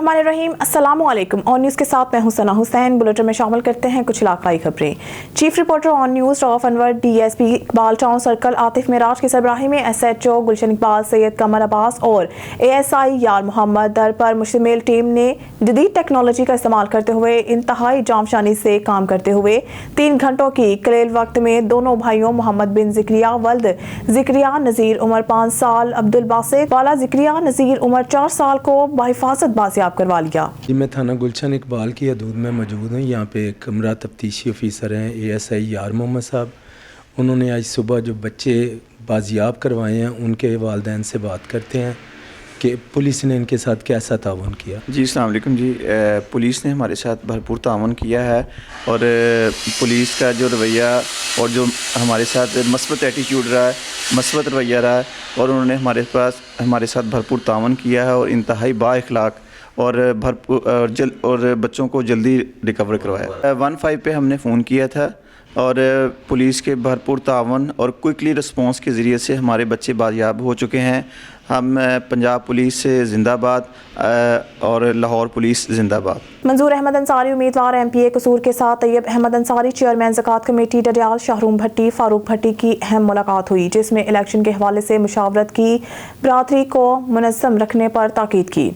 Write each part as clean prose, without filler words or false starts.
बिस्मिल्लाहिर्रहमानिर्रहीम। अस्सलामु अलैकुम। ऑन न्यूज़ के साथ मैं हूं सना हुसैन। बुलेटिन में शामिल करते हैं कुछ इलाकाई खबरें। Chief reporter on news Rauf Anwar, DSP Iqbal town circle Atif Miraj की सरबराही में एसएचओ गुलशन इकबाल, सैयद कमर अब्बास और एएसआई यार मोहम्मद दर पर मुश्तमिल टीम ने जदीद टेक्नोलॉजी का इस्तेमाल करते हुए इंतहाई जामशानी से काम करते हुए 3 घंटों की कलील वक्त में दोनों भाइयों मोहम्मद बिन जिक्रिया वल्द जिक्रिया नज़ीर उमर 5 साल, अब्दुल बासित वाला जिक्रिया नज़ीर उमर 4 साल को बहिफाजत बाजियाब करवा लिया। जी, मैं थाना गुलशन इकबाल की हदूद में मौजूद हूँ। यहाँ पे एक कमरा तफ्तीशी ऑफिसर हैं एएसआई यार मोहम्मद साहब। उन्होंने आज सुबह जो बच्चे बाजियाब करवाए हैं उनके वालिदैन से बात करते हैं कि पुलिस ने इनके साथ कैसा ताउन किया। जी अस्सलाम वालेकुम जी। पुलिस ने हमारे साथ भरपूर ताउन किया है और पुलिस का जो रवैया और जो हमारे साथ मस्बत एटीट्यूड रहा है, मस्बत रवैया रहा है और उन्होंने हमारे साथ भरपूर ताउन किया है और इंतहाई बाइखलाक और और बच्चों को जल्दी रिकवर करवाया। 15 पे हमने फ़ोन किया था और पुलिस के भरपूर तावन और क्विकली रिस्पॉन्स के ज़रिए से हमारे बच्चे बाजियाब हो चुके हैं। हम पंजाब पुलिस से ज़िंदाबाद और लाहौर पुलिस ज़िंदाबाद। मंजूर अहमद अंसारी उम्मीदवार एमपीए कसूर के साथ तैयब अहमद अंसारी चेयरमैन ज़कात कमेटी डडियाल शाहरूम भट्टी फारूक भट्टी की अहम मुलाकात हुई, जिसमें इलेक्शन के हवाले से मुशावरत की, बरादरी को मुनज़्ज़म रखने पर ताकीद की।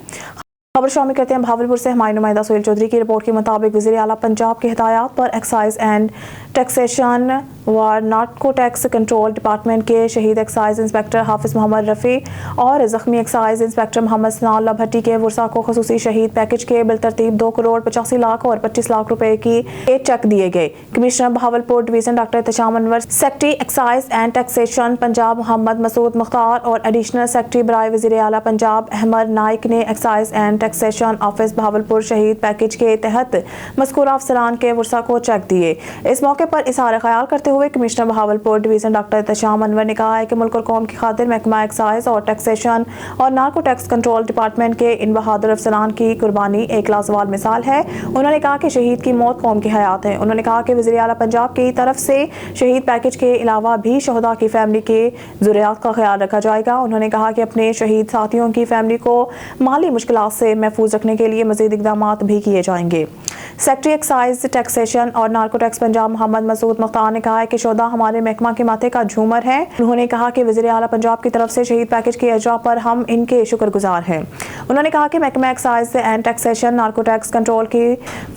खबर शामिल करते हैं भावलपुर से। हमारी नुमाइंदा सोहेल चौधरी की रिपोर्ट के मुताबिक वज़ीर आला पंजाब की हिदायत पर एक्साइज एंड टैक्सेशन व नार्को टैक्स कंट्रोल डिपार्टमेंट के शहीद एक्साइज इंस्पेक्टर हाफिज मोहम्मद रफ़ी और ज़ख्मी एक्साइज इंस्पेक्टर मोहम्मद सनाउल्लाह भट्टी के वर्सा को खसूसी शहीद पैकेज के बिलतरतीब 2 करोड़ 85 लाख और 25 लाख रुपए की एक चेक दिए गए। Commissioner Bahawalpur division doctor Ehtesham Anwar, secretary excise and taxation Punjab Mohammad Masood Mukhtar और एडिशनल सेक्रेटरी बराए वज़ीर आला पंजाब अहमद नाइक ने excise and taxation office Bahawalpur शहीद पैकेज के तहत मज़कूरा अफसरान के वर्सा को चेक दिए। इस मौके पर इज़हार ख्याल करते हुए commissioner Bahawalpur division doctor Ehtesham Anwar ने कहा है कि मुल्क और कौम की खातिर महकमा एक्साइज और टैक्सेशन और नार्को टैक्स कंट्रोल डिपार्टमेंट के इन बहादुर अफसरान की कुर्बानी एक लाजवाल मिसाल है। उन्होंने कहा कि शहीद की मौत कौम की हयात है। उन्होंने कहा कि वज़ीर आला पंजाब की तरफ से शहीद पैकेज के अलावा भी शहदा की फैमिली के ज़ुरियात का ख्याल रखा जाएगा। उन्होंने कहा कि अपने शहीद साथियों की फैमिली को माली मुश्किलात से महफूज रखने के लिए मज़ीद इक़दाम भी किए जाएंगे। सेक्रेटरी एक्साइज टैक्सेशन और नार्को टैक्स पंजाब मोहम्मद मसूद मुख्तार ने कहा है कि शोधा हमारे महकमा के माथे का झूमर है। उन्होंने कहा कि वज़ीर आला पंजाब की तरफ से शहीद पैकेज के अजरा पर हम इनके शुक्रगुजार हैं। उन्होंने कहा कि महकमा excise and taxation narco tax control की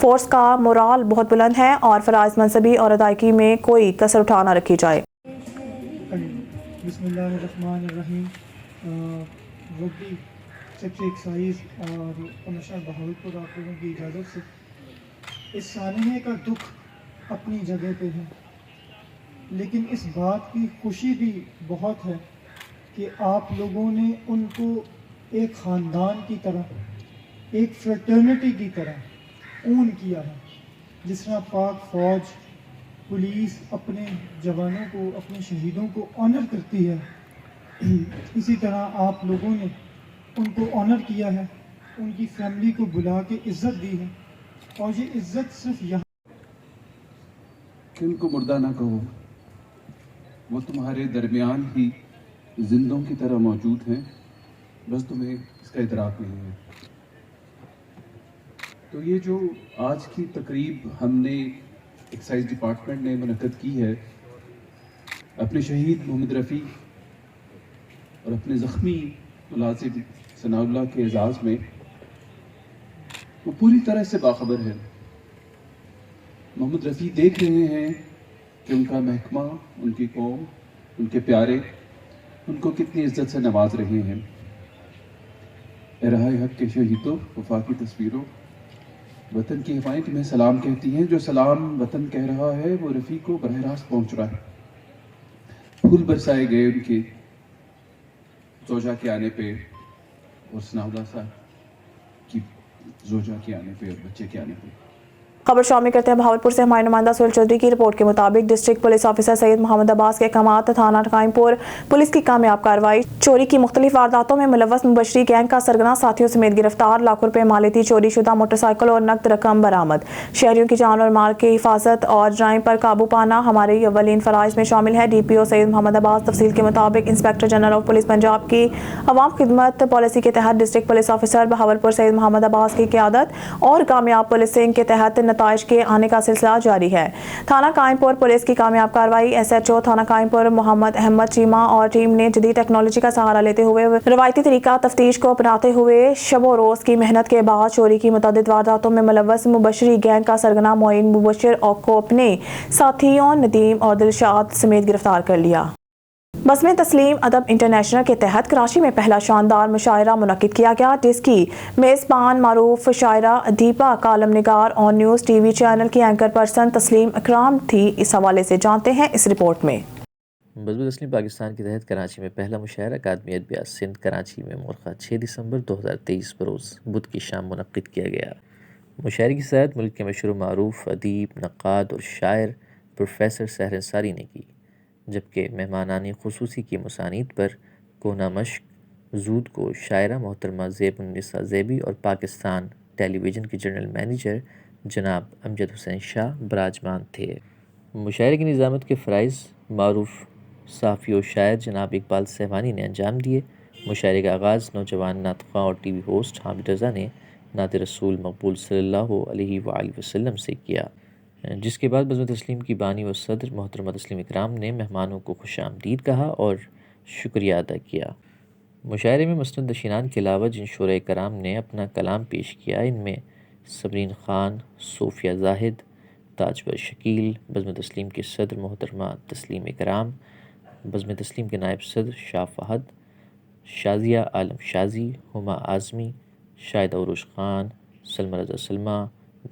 फोर्स का मोराल बहुत बुलंद है और फ़राइज़ मनसबी और अदायगी में कोई कसर उठा न रखी जाए। बिस्मिल्लाहिर्रहमानिर्रहीम। सेक्रेटरी एक्साइज और कमिश्नर भावलपुर आप लोगों की इजाज़त से इस सानहे का दुख अपनी जगह पे है, लेकिन इस बात की खुशी भी बहुत है कि आप लोगों ने उनको एक ख़ानदान की तरह, एक फ्रेटर्निटी की तरह ऊन किया है। जिस तरह पाक फ़ौज पुलिस अपने जवानों को, अपने शहीदों को ऑनर करती है, इसी तरह आप लोगों ने उनको ऑनर किया है, उनकी फैमिली को बुला के इज़्ज़त दी है। और ये इज़्ज़त सिर्फ यहाँ कि उनको मुर्दा ना कहो, वो तुम्हारे दरमियान ही जिंदों की तरह मौजूद हैं, बस तुम्हें इसका इदराक नहीं है। तो ये जो आज की तकरीब हमने एक्साइज डिपार्टमेंट ने मुनक्कद की है अपने शहीद मोहम्मद रफ़ी और अपने ज़ख्मी मुलाजिम सनाउल्लाह के एजाज़ में, वो पूरी तरह से बाखबर है। मोहम्मद रफ़ी देख रहे हैं कि उनका महकमा, उनकी कौम, उनके प्यारे उनको कितनी इज्जत से नवाज रहे हैं। रहाए हक के शहीदों, वफा की तस्वीरों, वतन की हवाएं तुम्हें सलाम कहती हैं। जो सलाम वतन कह रहा है वो रफ़ी को बरह रास्त पहुँच रहा है। फूल बरसाए गए उनके जोजा के आने पे और सनाउल्लाह साहब की जोजा के आने पे और बच्चे के आने पे। खबर शामिल करते हैं भावलपुर से हमारे नुमाइंदा सुहेल चौधरी की रिपोर्ट के मुताबिक district police officer Syed Mohammad Abbas के अहकामात थाना कायमपुर पुलिस की कामयाब कार्रवाई। चोरी की मुख्तलिफ वारदातों में मुलव्वस मुबशरी गैंग का सरगना साथियों समेत गिरफ्तार। लाखों रुपए मालियती चोरी शुदा मोटरसाइकिल और नकद रकम बरामद। शहरियों की जान और माल की हिफाजत और जराइम पर काबू पाना हमारे अव्वलीन फराइज में शामिल है। DPO सैयद मोहम्मद अब्बास तफसील के मुताबिक inspector general of police Punjab की अवाम खिदमत पॉलिसी के तहत district police officer Bahawalpur Syed Mohammad Abbas की क़यादत और कामयाब पुलिसिंग के तहत नताइज के आने का सिलसिला जारी है। थाना कायमपुर पुलिस की कामयाब कार्रवाई। SHO थाना कायमपुर मोहम्मद अहमद चीमा और टीम ने जदीद टेक्नोलॉजी का सहारा लेते हुए रवायती तरीका तफ्तीश को अपनाते हुए शबो रोज की मेहनत के बाद चोरी की मुतअद्दिद वारदातों में मुलव्वस मुबशरी गैंग का सरगना मोइन मुबशर को अपने साथियों नदीम और दिलशाद समेत गिरफ्तार कर लिया। बस्मे तस्लीम अदब इंटरनेशनल के तहत कराची में पहला शानदार मुशायरा मुनक्किद किया गया, जिसकी मेज़बान मारूफ शायरा अदीबा कालम निगार और न्यूज़ TV चैनल की एंकर पर्सन तस्लीम इकराम थी। इस हवाले से जानते हैं इस रिपोर्ट में। बस्मे तस्लीम पाकिस्तान के तहत कराची में पहला मुशायरा अकादमी अदबियात सिंध कराची में मुरखा 6 दिसंबर 2023 बरोज़ बुध की शाम मुनक्किद किया गया। मुशायरे की सदारत मुल्क के मशहूर मारूफ अदीब, नक्काद और शायर प्रोफेसर सहर अंसारी ने की, जबकि मेहमानानी खुसूसी की मुसानीद पर कोना मश्क जूद को शायरा मोहतरमा ज़ेब-उन-निसा ज़ेबी और पाकिस्तान टेलीविज़न के जनरल मैनेजर जनाब अमजद हुसैन शाह बराजमान थे। मुशायरे की निज़ामत के फ़राइज़ मारूफ साफ़ी और शायर जनाब इकबाल सहवानी ने अंजाम दिए। मुशायरे का आगाज़ नौजवान नातख़्वा और TV होस्ट हामिद रज़ा ने नात रसूल मकबूल सल्लल्लाहु अलैहि वसल्लम से किया, जिसके बाद बज़्म तस्लीम की बानी व सदर मोहतरमा तस्लीम इकराम ने मेहमानों को खुशामदीद कहा और शुक्रिया अदा किया। मुशायरे में मसनद नशीनान के अलावा जिन शोरा कराम ने अपना कलाम पेश किया, इनमें सबरीन खान, सोफिया जाहिद, ताजवर शकील, बज़्म तस्लीम के सदर मोहतरमा तस्लीम इकराम, बज़्म तस्लीम के नायब सदर शाह फहद, शाजिया आलम शाजी, हुमा आज़मी, शाहिदा उरुश खान, सलमा रज़ा सलमा,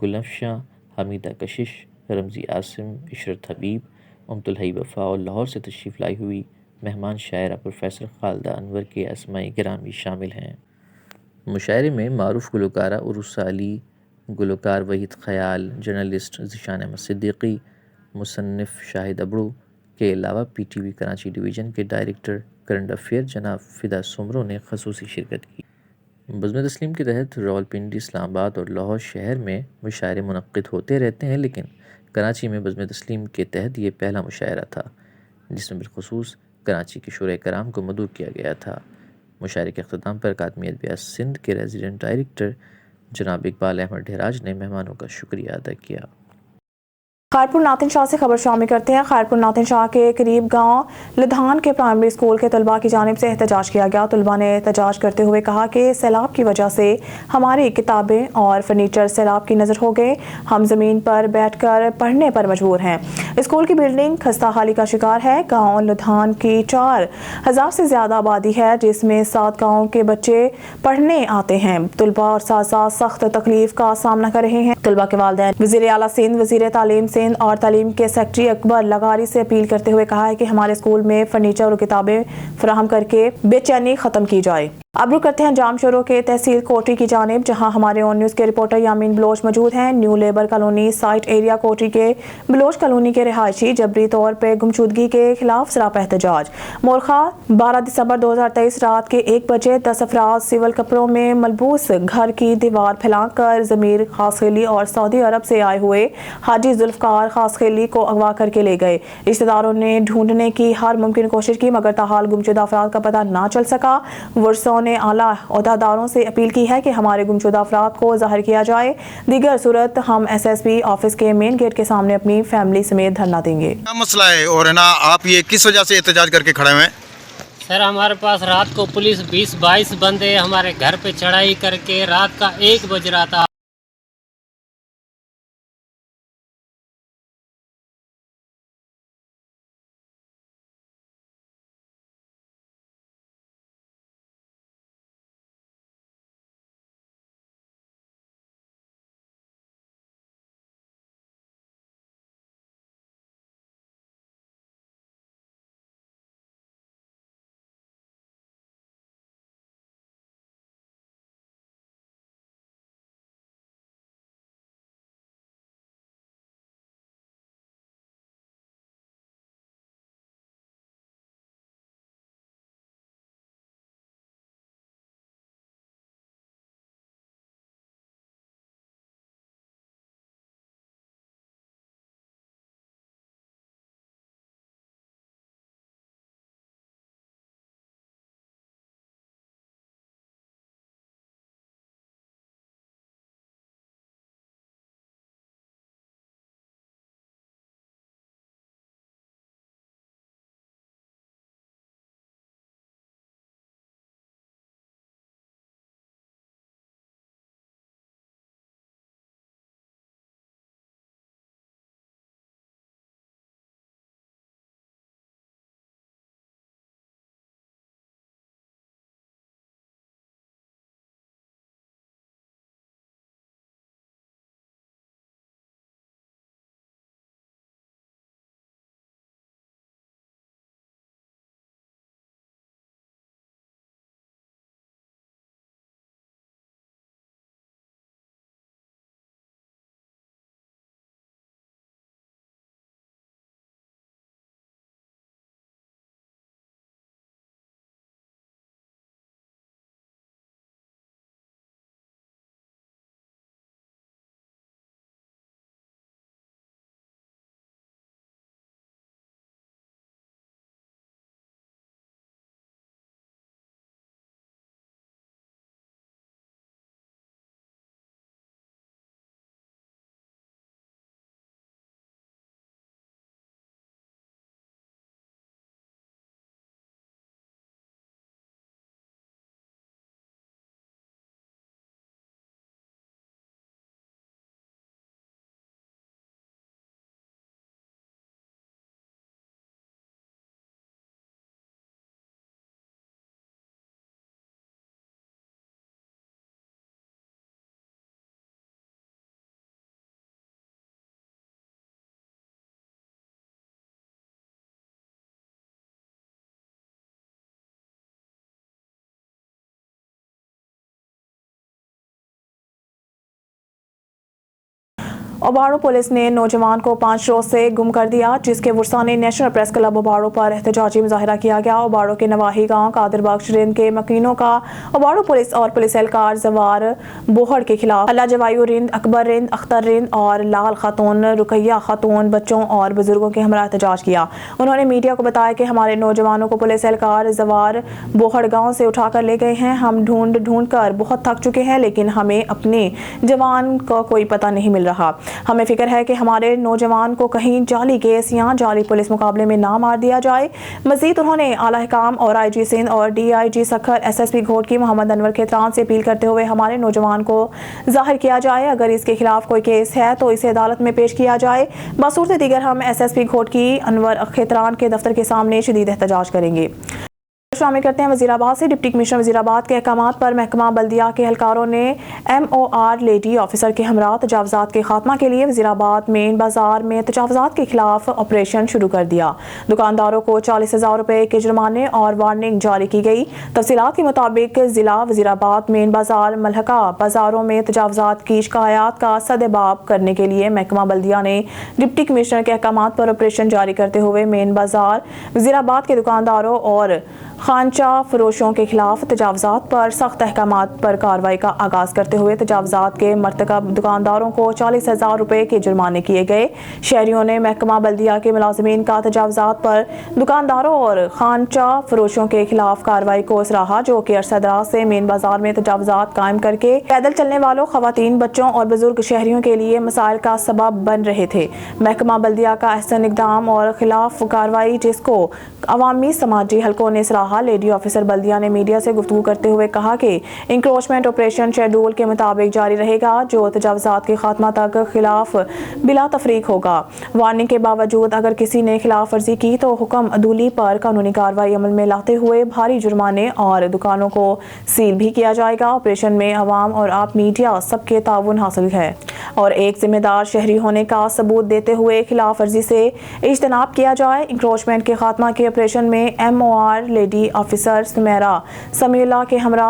गुलफशां, हमीदा कशिश, रमज़ी आसिम, इशरत हबीब, उम्तुल हई वफ़ा और लाहौर से तशरीफ़ लाई हुई मेहमान शायरा प्रोफेसर खालिदा अनवर के अस्माए गिरामी शामिल हैं। मुशायरे में मारूफ गुलकारा उरुसा अली, गुलकार वहीद ख़याल, जर्नलिस्ट ज़ीशान अहमद सिद्दीकी, मुसन्निफ़ शाहिद अबड़ू के अलावा PTV कराची डिवीज़न के डायरेक्टर करंट अफेयर जनाब फ़िदा सुमरो ने ख़ुसूसी शिरकत की। बज़्म तस्लीम के तहत रावलपिंडी, इस्लामाबाद और लाहौर शहर में मुशायरे मुनक्किद होते रहते हैं, लेकिन कराची में बज़्म तस्लीम के तहत ये पहला मुशायरा था जिसमें बिलखुसूस कराची के शोरा कराम को मदऊ किया गया था। मुशायरे के अख्ताम पर अकादमी अदबियात सिंध के रेजिडेंट डायरेक्टर जनाब इकबाल अहमद ढेराज ने मेहमानों का शुक्रिया अदा किया। खैरपुर नातिन शाह से खबर शामिल करते हैं। खैरपुर नातिन शाह के करीब गांव लधान के प्राइमरी स्कूल के तलबा की जानिब से एहतजाज किया गया। तलबा ने एहतजाज करते हुए कहा कि सैलाब की वजह से हमारी किताबें और फर्नीचर सैलाब की नज़र हो गए, हम ज़मीन पर बैठकर पढ़ने पर मजबूर हैं। स्कूल की बिल्डिंग खस्ता हाली का शिकार है। गाँव लधान की 4000 से ज़्यादा आबादी है, जिसमें 7 गाँव के बच्चे पढ़ने आते हैं। तलबा और साथ साथ सख्त तकलीफ का सामना कर रहे हैं। तलबा के वालिदैन वज़ीर आला सिंध, वज़ीर तालीम सिंध और तालीम के सेक्रेटरी अकबर लगारी से अपील करते हुए कहा है कि हमारे स्कूल में फर्नीचर और किताबें फराहम करके बेचैनी ख़त्म की जाए। अब रुक करते हैं जाम शोरों के तहसील कोटरी की जानिब, जहां हमारे ऑन न्यूज़ के रिपोर्टर यामीन बलोच मौजूद हैं। New labour colony site area Kotri के बलोच कॉलोनी के रिहायशी जबरी तौर पर गुमशुदगी के खिलाफ सरापा एहतजाज। मोरखा 12 दिसंबर 2023 रात के 1 बजे 10 अफराद सिविल कपड़ों में मलबूस घर की दीवार फैलाकर ज़मीर खासखेली और सऊदी अरब से आए हुए हाजी जुल्फ़कार खासखेली को अगवा करके ले गए। रिश्तेदारों ने ढूंढने की हर मुमकिन कोशिश की, मगर ताहाल गुमशुदा अफराद का पता ना चल सका। वर्षों ने आला ओहदेदारों से अपील की है कि हमारे गुमशुदा अफराद को ज़ाहिर किया जाए, दीगर सूरत हम SSP ऑफिस के मेन गेट के सामने अपनी फैमिली समेत धरना देंगे। क्या मसला है और है ना, आप ये किस वजह से एहतजाज करके खड़े हुए हैं? सर, हमारे पास रात को पुलिस 20-22 बंदे हमारे घर पे चढ़ाई करके रात का 1 बज रहा था। ओबाड़ो पुलिस ने नौजवान को 5 रोज से गुम कर दिया, जिसके वुरसानी नेशनल प्रेस क्लब ओबाड़ो पर एहतजाजी मुजाहरा किया गया। ओबाड़ो के नवाही गांव कादिर बख्श रिंद के मकीनों का ओबाड़ो पुलिस और पुलिस एहलकार जवार बोहड़ के खिलाफ अल्लाह जवायु रिंद, अकबर रिंद, अख्तर रिंद और लाल खातून, रुकैया खातून, बच्चों और बुजुर्गों के हमरा एहतजाज किया। उन्होंने मीडिया को बताया कि हमारे नौजवानों को पुलिस एहलकार जवार बोहड़ गाँव से उठाकर ले गए हैं। हम ढूंढ कर बहुत थक चुके हैं, लेकिन हमें अपने जवान का कोई पता नहीं मिल रहा। हमें फिक्र है कि हमारे नौजवान को कहीं जाली केस या जाली पुलिस मुकाबले में ना मार दिया जाए। मजीद उन्होंने आला हुकाम और IG सिंध और DIG सखर SSP घोटकी मोहम्मद अनवर खेतरान से अपील करते हुए हमारे नौजवान को जाहिर किया जाए। अगर इसके खिलाफ कोई केस है तो इसे अदालत में पेश किया जाए। बसूरत दीगर हम SSP घोटकी अनवर खेतरान के दफ्तर के सामने शदीद एहतजाज करेंगे। शामिल करते हैं वजीराबाद से। डिप्टी कमिश्नर वजीराबाद के अहकामात पर महकमा बल्दिया के एहलकारों ने MOR लेडी ऑफिसर के हमरा तजावजात के खात्मा के लिए वजीराबाद मेन बाजार में तजावजात के खिलाफ ऑपरेशन शुरू कर दिया। दुकानदारों को 40,000 रुपए के जुर्माने और वार्निंग जारी की गई। तफसीलात के मुताबिक जिला वजीराबाद मेन बाजार मलहका बाजारों में तजावजात की शिकायत का सदेबाब करने के लिए महकमा बल्दिया ने डिप्टी कमिश्नर के अहकामात पर ऑपरेशन जारी करते हुए मेन बाजार वजीराबाद के दुकानदारों और खानचा फरोशों के खिलाफ तजावजात पर सख्त अहकामात पर कार्रवाई का आगाज करते हुए तजावजात के मरतकब दुकानदारों को 40,000 रुपए के जुर्माने किए गए। शहरियों ने महकमा बल्दिया के मुलाजिमीन का तजावजात पर दुकानदारों और खानचा फरोशों के खिलाफ कार्रवाई को सराहा, जो कि अरसा दराज से मेन बाजार में तजावजात कायम करके पैदल चलने वालों, खवातीन, बच्चों और बुजुर्ग शहरियों के लिए मसाइल का सबब बन रहे थे। महकमा बल्दिया का अहसन इक़दाम और खिलाफ कार्रवाई, जिसको अवामी समाजी हलकों ने सराहा। लेडी ऑफिसर बल्दिया ने मीडिया से गुफ्तगू करते हुए कहा कि इंक्रोचमेंट ऑपरेशन शेड्यूल के मुताबिक जारी रहेगा, जो तजावजात के खात्मा तक खिलाफ बिला तफरीक होगा। वार्निंग के बावजूद अगर किसी ने खिलाफ वर्जी की तो हुक्म अदूली पर कानूनी कार्रवाई अमल में लाते हुए भारी जुर्माने और दुकानों को सील भी किया जाएगा। ऑपरेशन में अवाम और आप मीडिया सबके ताउन हासिल है और एक जिम्मेदार शहरी होने का सबूत देते हुए खिलाफ वर्जी से इज्तनाब किया जाए। इंक्रोचमेंट के खात्मा के ऑपरेशन में MOR लेडी ऑफिसर सुमेरा समीला के हमरा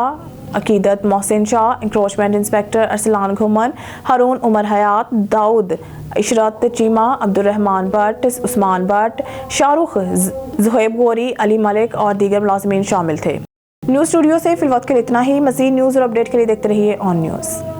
अकीदत मोहसिन शाह, इंक्रोचमेंट इंस्पेक्टर अरसलान घुमन, हारून उमर हयात, दाऊद इशरत चीमा, अब्दुर्रहमान भट्ट, उस्मान भट्ट, शाहरुख ज़ुहैब गोरी, अली मलिक और दीगर मुलाजिमीन शामिल थे। न्यूज़ स्टूडियो से फिलवक्त के लिए इतना ही। मज़ीद न्यूज़ और अपडेट के लिए देखते रहिए ऑन न्यूज़।